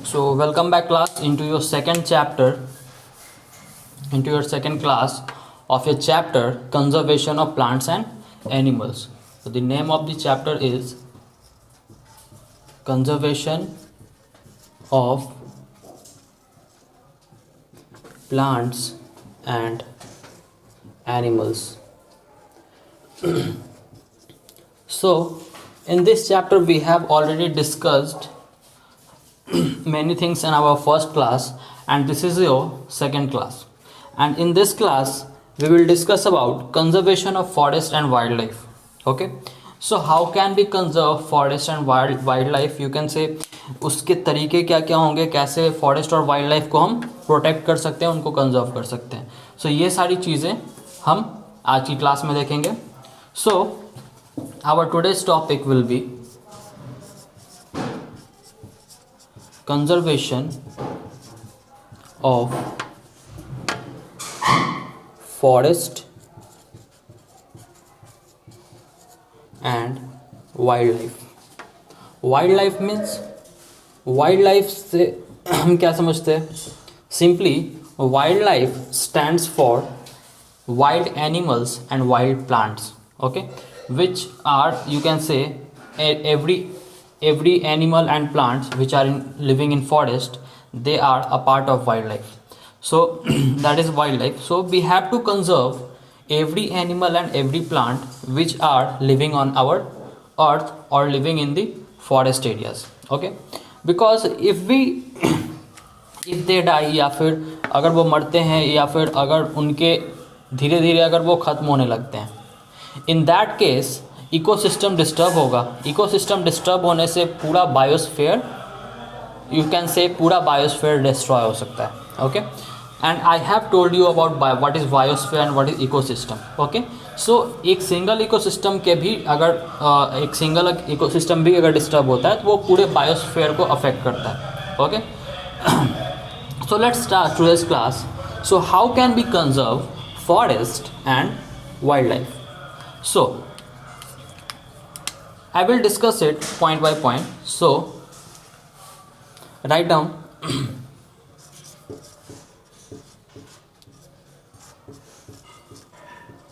So welcome back class into your second chapter, into your second class of your chapter conservation of plants and animals. So the name of the chapter is conservation of plants and animals. So in this chapter we have already discussed many things in our first class, and this is your second class, and in this class we will discuss about conservation of forest and wildlife. Okay, so how can we conserve forest and wildlife, you can say उसके तरीके क्या क्या होंगे, कैसे forest और wild life को हम protect कर सकते हैं, उनको कंजर्व कर सकते हैं. सो ये सारी चीज़ें हम आज की क्लास में देखेंगे. So our today's topic will be conservation of forest and wildlife. Wildlife means wildlife से हम क्या समझते हैं? Simply wildlife stands for wild animals and wild plants. Okay, which are, you can say, every animal and plants which are living in forest, they are a part of wildlife. So that is wildlife. So we have to conserve every animal and every plant which are living on our earth or living in the forest areas. Okay, because if they die, या फिर अगर वो मरते हैं, या फिर अगर उनके धीरे धीरे अगर वो ख़त्म होने लगते हैं, इन दैट केस इकोसिस्टम डिस्टर्ब होगा. इकोसिस्टम डिस्टर्ब होने से पूरा बायोस्फीयर, यू कैन से पूरा बायोस्फीयर डिस्ट्रॉय हो सकता है. Okay, and I have told you about what is biosphere and what is ecosystem. Okay, so एक सिंगल इकोसिस्टम के भी अगर एक सिंगल इकोसिस्टम भी अगर डिस्टर्ब होता है तो वो पूरे बायोस्फीयर को अफेक्ट करता है. Okay, so let's start today's class. So how can be conserve forest and wild life? So I will discuss it point by point. So write down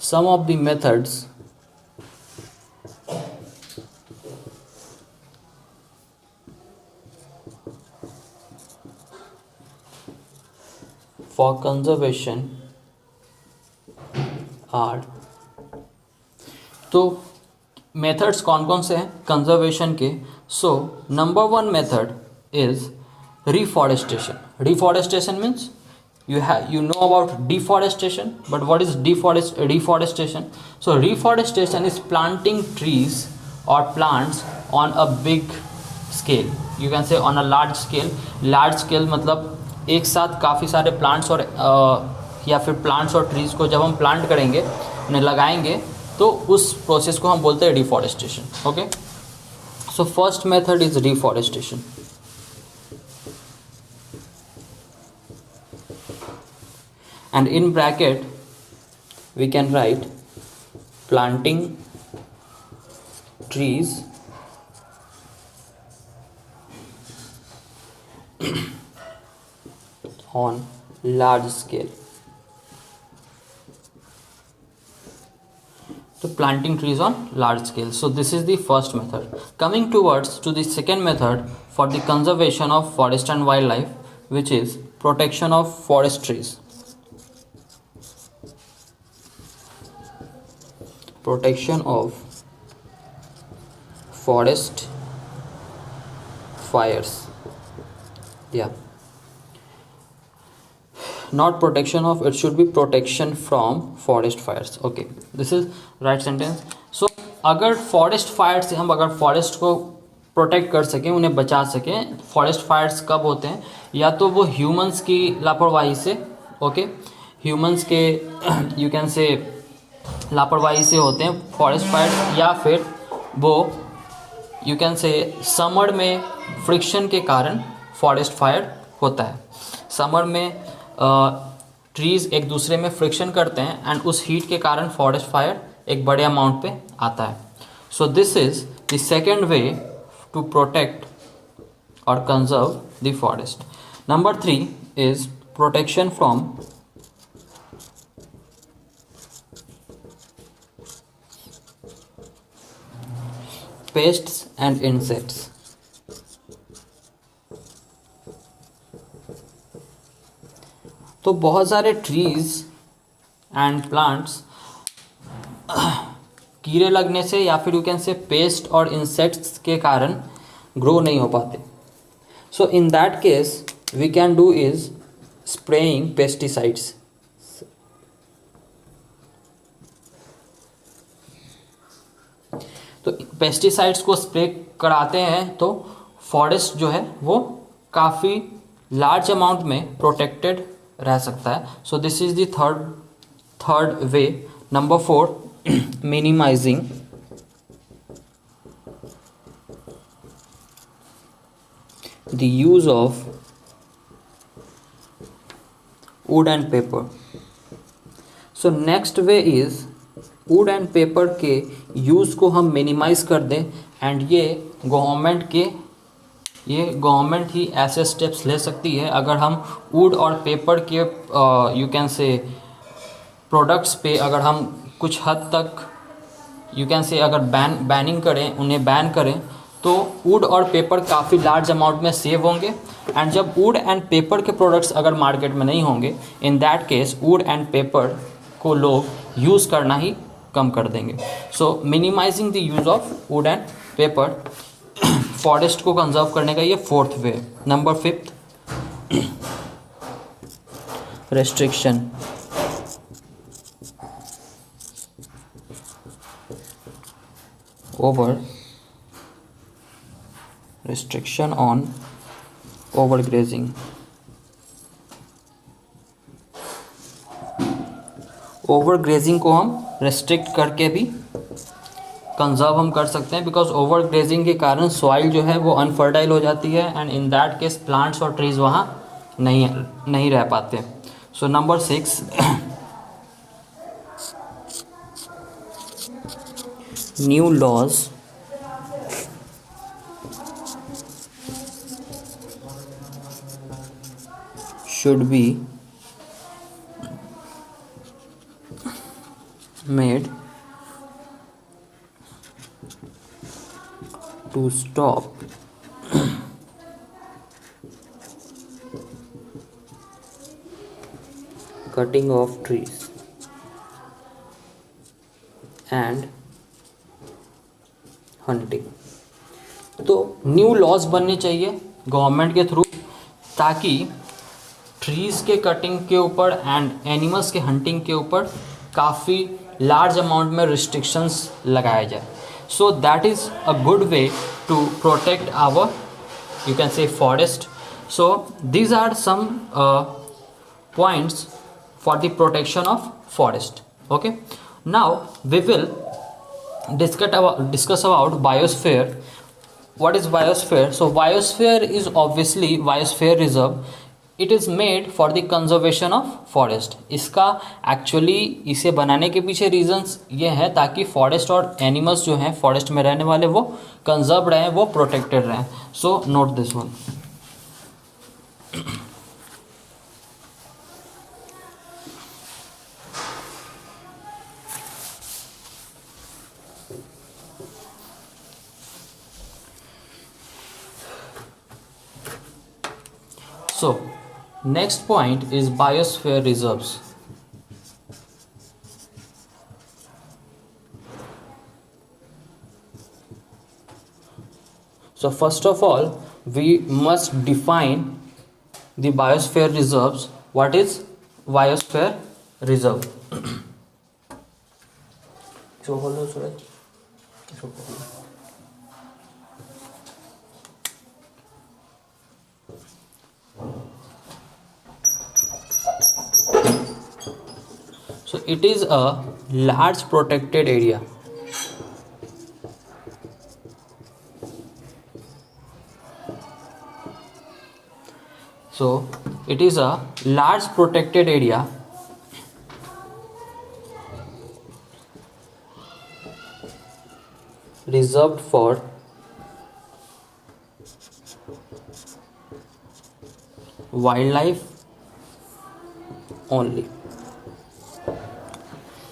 some of the methods for conservation are. तो methods कौन कौन से हैं conservation के? So number one method is reforestation. Reforestation means you know about deforestation, but what is deforestation? So reforestation is planting trees or plants on a big scale, you can say on a large scale. large scale मतलब एक साथ काफ़ी सारे plants और या फिर plants और trees को जब हम प्लांट करेंगे, उन्हें लगाएंगे, तो उस प्रोसेस को हम बोलते हैं deforestation. Okay, so first method is deforestation. And in bracket we can write planting trees on large scale. So planting trees on large scale. So this is the first method. Coming towards to the second method for the conservation of forest and wildlife, which is protection of forest trees. Protection of forest fires. Yeah. Not protection of, it should be protection from forest fires. Okay, this is right sentence. So अगर forest fire से हम अगर forest को protect कर सकें, उन्हें बचा सकें. फॉरेस्ट फायर्स कब होते हैं? या तो वो ह्यूमंस की लापरवाही से, ओके, ह्यूमंस के यू कैन से लापरवाही से होते हैं फॉरेस्ट फायर, या फिर वो यू कैन से समर में फ्रिक्शन के कारण फॉरेस्ट फायर होता है. समर में ट्रीज़ एक दूसरे में फ्रिक्शन करते हैं एंड उस हीट के कारण फॉरेस्ट फायर एक बड़े अमाउंट पे आता है. So this is the second way to protect or conserve the forest. Number 3 is protection from pests and insects. तो बहुत सारे ट्रीज एंड प्लांट्स कीड़े लगने से या फिर यू कैन से पेस्ट और इंसेक्ट्स के कारण ग्रो नहीं हो पाते. So in that case we can do is spraying pesticides. तो पेस्टिसाइड्स को स्प्रे कराते हैं तो फॉरेस्ट जो है वो काफ़ी लार्ज अमाउंट में प्रोटेक्टेड रह सकता है. So this is the third way. Number 4, minimising the use of wood and paper. So next way is wood and paper के यूज़ को हम मिनिमाइज कर दें एंड ये गवर्नमेंट ही ऐसे स्टेप्स ले सकती है. अगर हम वुड और पेपर के यू कैन से प्रोडक्ट्स पे अगर हम कुछ हद तक यू कैन से अगर बैनिंग करें, उन्हें बैन करें, तो वुड और पेपर काफ़ी लार्ज अमाउंट में सेव होंगे. एंड जब वुड एंड पेपर के प्रोडक्ट्स अगर मार्केट में नहीं होंगे, in that case wood and paper को लोग यूज़ करना ही कम कर देंगे. So minimizing the use of wood and paper forest को कंजर्व करने का ये 4th way. Number 5, restriction. Restriction on overgrazing. Overgrazing को हम रेस्ट्रिक्ट करके भी कंजर्व हम कर सकते हैं, बिकॉज ओवरग्रेजिंग के कारण सॉइल जो है वो अनफर्टाइल हो जाती है and in that case plants और ट्रीज वहाँ नहीं रह पाते. So number 6, new laws should be made to stop cutting of trees and hunting. तो न्यू लॉज बनने चाहिए गवर्नमेंट के थ्रू, ताकि ट्रीज़ के कटिंग के ऊपर एंड एनिमल्स के हंटिंग के ऊपर काफ़ी लार्ज अमाउंट में रिस्ट्रिक्शंस लगाया जाए. So that is a good way to protect our you can say forest. So these are some points for the protection of forest. Okay, now we will discuss about biosphere. What is biosphere? So biosphere is obviously biosphere reserve. It is made for the conservation of forest. इसका actually इसे बनाने के पीछे reasons ये है ताकि forest और animals जो हैं फॉरेस्ट में रहने वाले वो कंजर्व रहें, वो प्रोटेक्टेड रहें. So note this one. So next point is biosphere reserves. So first of all we must define the biosphere reserves. What is biosphere reserve? So hello Suraj. So it is a large protected area. So it is a large protected area reserved for wildlife only.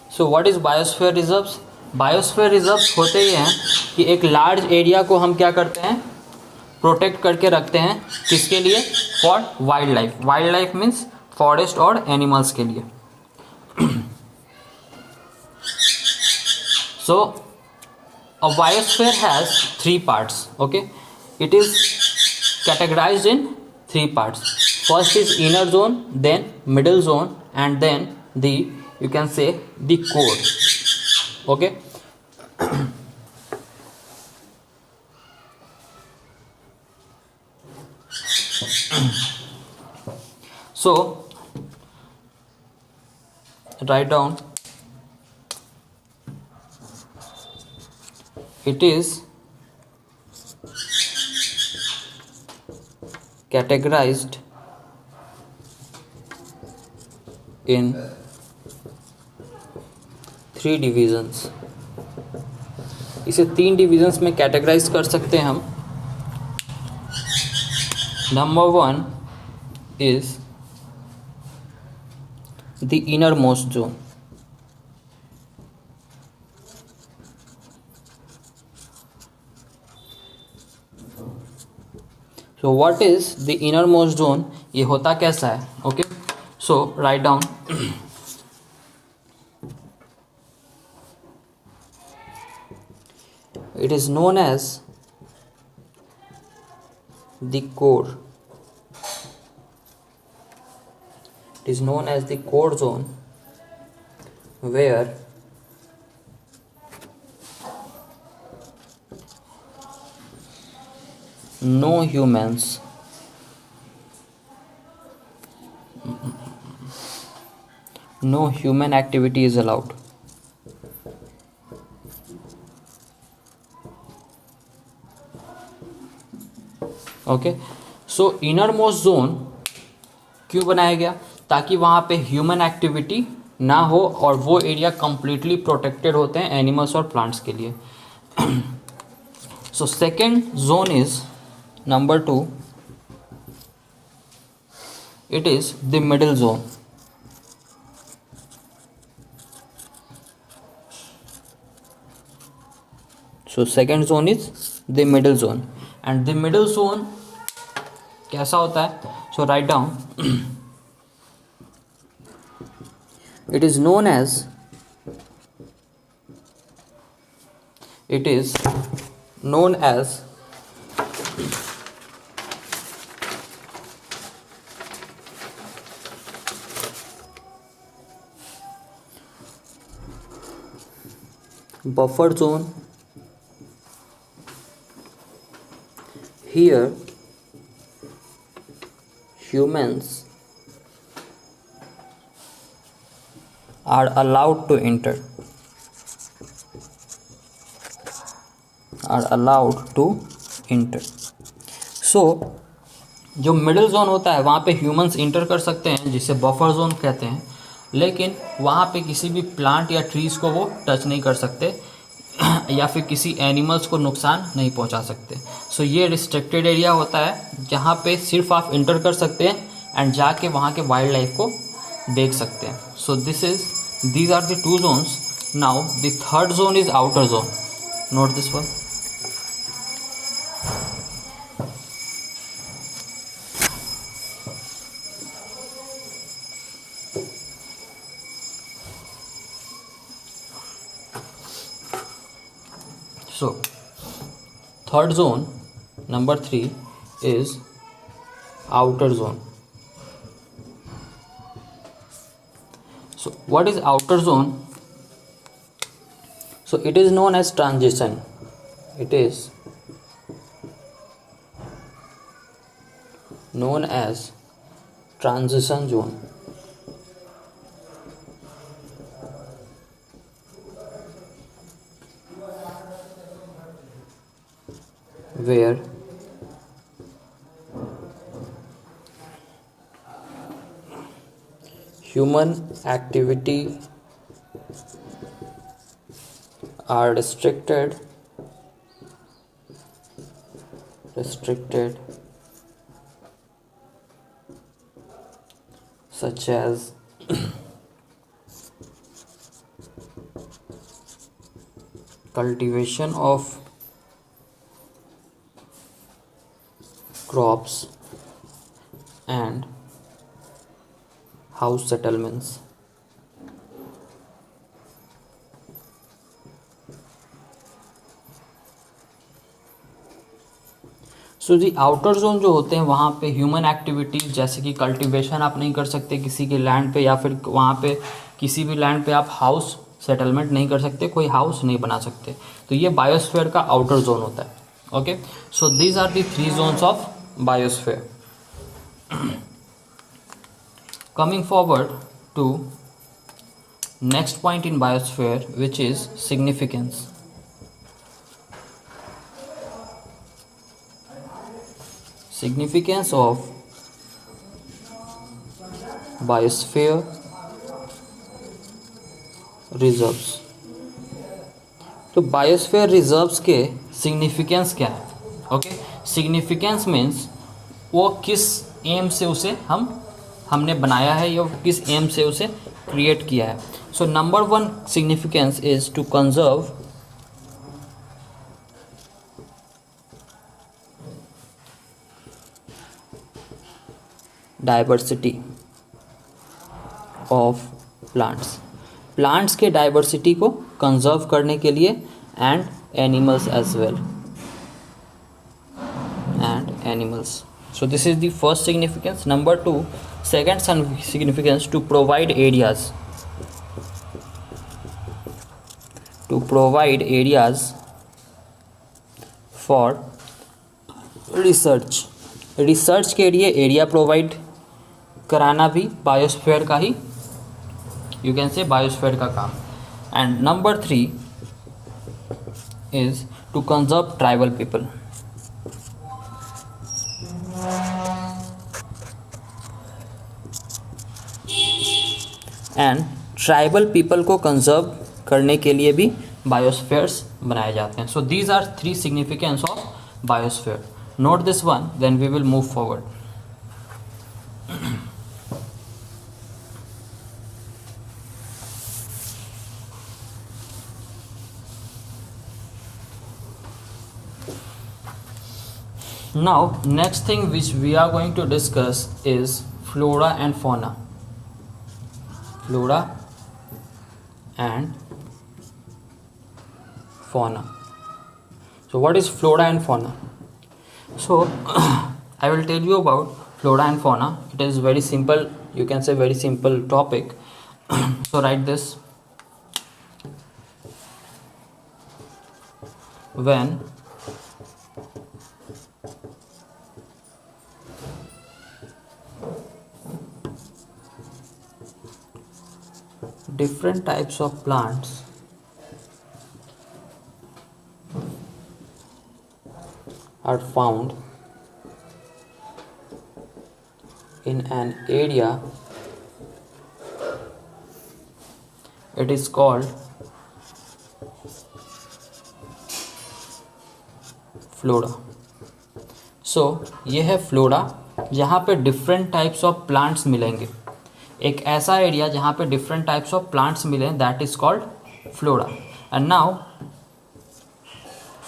So what is biosphere reserves? Biosphere reserves होते ही हैं कि एक large area को हम क्या करते हैं, protect करके रखते हैं, किसके लिए? For wild life. Wild life means forest और एनिमल्स के लिए. So a biosphere has three parts. Okay, it is categorized in three parts. First is inner zone, then middle zone, and then the, you can say, the core. Okay. So write down, it is categorized in three divisions. इसे तीन divisions में categorise कर सकते हैं हम. Number one is the inner most zone. So what is the inner most zone? ये होता कैसा है? Okay, so write down, it is known as the core. It is known as the core zone, where no humans no human activity is allowed. Okay, so inner most zone क्यों बनाया गया? ताकि वहाँ पे ह्यूमन एक्टिविटी ना हो और वो एरिया कंप्लीटली प्रोटेक्टेड होते हैं एनिमल्स और प्लांट्स के लिए. So second zone is number two, it is the middle zone. So second zone is the middle zone, and the middle zone कैसा होता है? So write down, it is known as buffer zone. Here humans are allowed to enter. So जो middle zone होता है वहाँ पे humans inter कर सकते हैं, जिसे बफर जोन कहते हैं, लेकिन वहाँ पे किसी भी प्लांट या ट्रीज को वो टच नहीं कर सकते या फिर किसी एनिमल्स को नुकसान नहीं पहुँचा सकते. सो ये रिस्ट्रिक्टेड एरिया होता है जहाँ पे सिर्फ आप इंटर कर सकते हैं एंड जाके वहाँ के वाइल्ड लाइफ को देख सकते हैं. सो these are the two zones. Now the third zone is outer zone. Note this one. So third zone, number 3, is outer zone. So what is outer zone? So it is known as transition. It is known as transition zone. Where human activity are restricted such as cultivation of crops and house settlements. So जी outer zone जो होते हैं वहाँ पे human activities जैसे कि cultivation आप नहीं कर सकते किसी के लैंड पे, या फिर वहाँ पे किसी भी लैंड पे आप हाउस सेटलमेंट नहीं कर सकते, कोई हाउस नहीं बना सकते। तो ये बायोस्फीयर का आउटर जोन होता है। Okay, so these are the 3 zones of biosphere. Coming forward to next point in biosphere which is significance. Significance of biosphere reserves। तो बायोस्फीयर रिजर्व्स के सिग्निफिकेंस क्या है? ओके, सिग्निफिकेंस मीन्स वो किस M से उसे हमने बनाया है या किस एम से उसे क्रिएट किया है। So number 1 significance is to conserve diversity of plants के डाइवर्सिटी को कंजर्व करने के लिए and animals as well so this is the first significance. Number 2 second significance to provide areas for research के लिए एरिया प्रोवाइड कराना भी biosphere का ही, यू कैन से बायोस्फीयर का काम। And number 3 is to conserve tribal people. And tribal people को conserve करने के लिए भी बायोस्फीयर्स बनाए जाते हैं। So these are 3 significance of biosphere. Note this one, then we will move forward. Now, next thing which we are going to discuss is flora and fauna. Flora and fauna. So, what is flora and fauna? So I will tell you about flora and fauna. It is very simple, you can say very simple topic. So write this. When different types of plants are found in an area, it is called flora. So ये है flora जहाँ पे different types of plants मिलेंगे। एक ऐसा area जहाँ पे different types of plants मिले, that is called flora. And now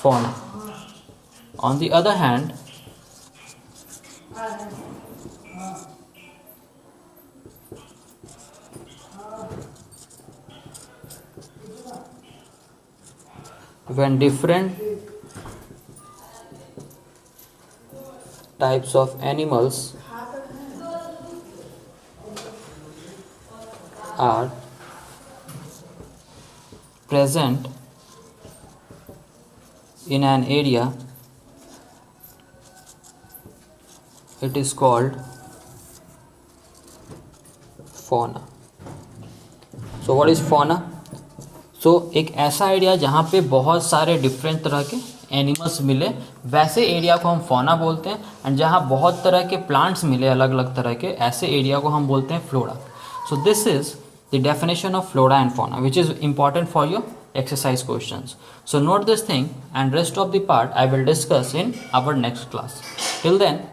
fauna. On the other hand, when different types of animals are present in an area, it is called fauna. So what is fauna? So एक ऐसा area जहाँ पे बहुत सारे different तरह के animals मिले, वैसे एरिया को हम फौना बोलते हैं। एंड जहाँ बहुत तरह के प्लांट्स मिले अलग अलग तरह के, ऐसे एरिया को हम बोलते हैं flora. So this is the definition of flora and fauna which is important for your exercise questions. So note this thing, and rest of the part I will discuss in our next class. Till then,